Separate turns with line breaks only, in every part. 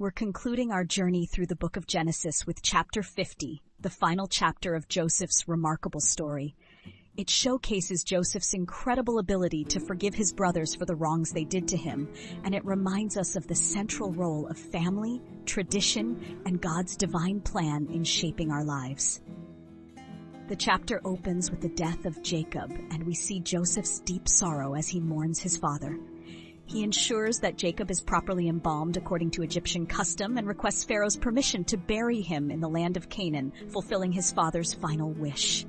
We're concluding our journey through the book of Genesis with chapter 50, the final chapter of Joseph's remarkable story. It showcases Joseph's incredible ability to forgive his brothers for the wrongs they did to him, and it reminds us of the central role of family, tradition, and God's divine plan in shaping our lives. The chapter opens with the death of Jacob, and we see Joseph's deep sorrow as he mourns his father. He ensures that Jacob is properly embalmed according to Egyptian custom and requests Pharaoh's permission to bury him in the land of Canaan, fulfilling his father's final wish.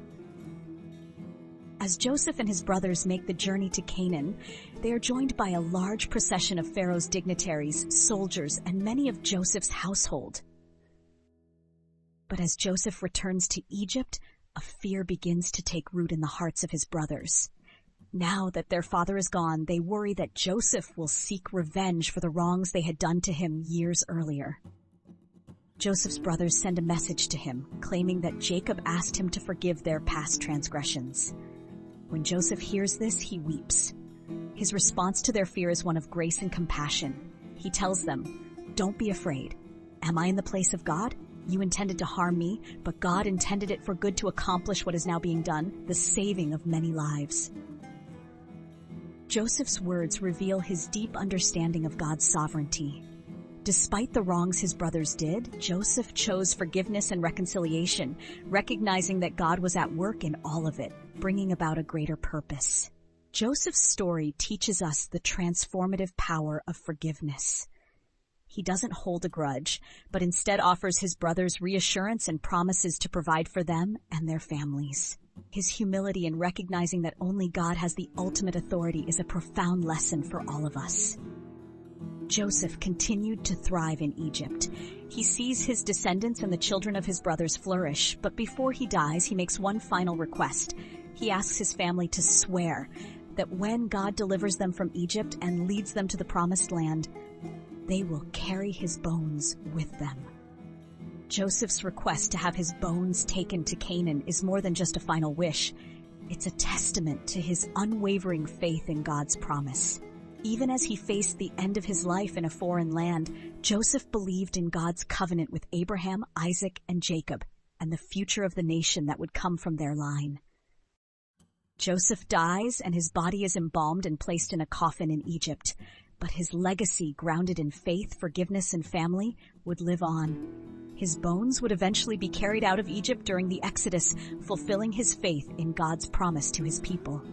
As Joseph and his brothers make the journey to Canaan, they are joined by a large procession of Pharaoh's dignitaries, soldiers, and many of Joseph's household. But as Joseph returns to Egypt, a fear begins to take root in the hearts of his brothers. Now that their father is gone, they worry that Joseph will seek revenge for the wrongs they had done to him years earlier. Joseph's brothers send a message to him, claiming that Jacob asked him to forgive their past transgressions. When Joseph hears this, he weeps. His response to their fear is one of grace and compassion. He tells them, "Don't be afraid. Am I in the place of God? You intended to harm me, but God intended it for good to accomplish what is now being done, the saving of many lives." Joseph's words reveal his deep understanding of God's sovereignty. Despite the wrongs his brothers did, Joseph chose forgiveness and reconciliation, recognizing that God was at work in all of it, bringing about a greater purpose. Joseph's story teaches us the transformative power of forgiveness. He doesn't hold a grudge, but instead offers his brothers reassurance and promises to provide for them and their families. His humility in recognizing that only God has the ultimate authority is a profound lesson for all of us. Joseph continued to thrive in Egypt. He sees his descendants and the children of his brothers flourish, but before he dies, he makes one final request. He asks his family to swear that when God delivers them from Egypt and leads them to the promised land, they will carry his bones with them. Joseph's request to have his bones taken to Canaan is more than just a final wish. It's a testament to his unwavering faith in God's promise. Even as he faced the end of his life in a foreign land, Joseph believed in God's covenant with Abraham, Isaac, and Jacob, and the future of the nation that would come from their line. Joseph dies, and his body is embalmed and placed in a coffin in Egypt. But his legacy, grounded in faith, forgiveness, and family, would live on. His bones would eventually be carried out of Egypt during the Exodus, fulfilling his faith in God's promise to his people.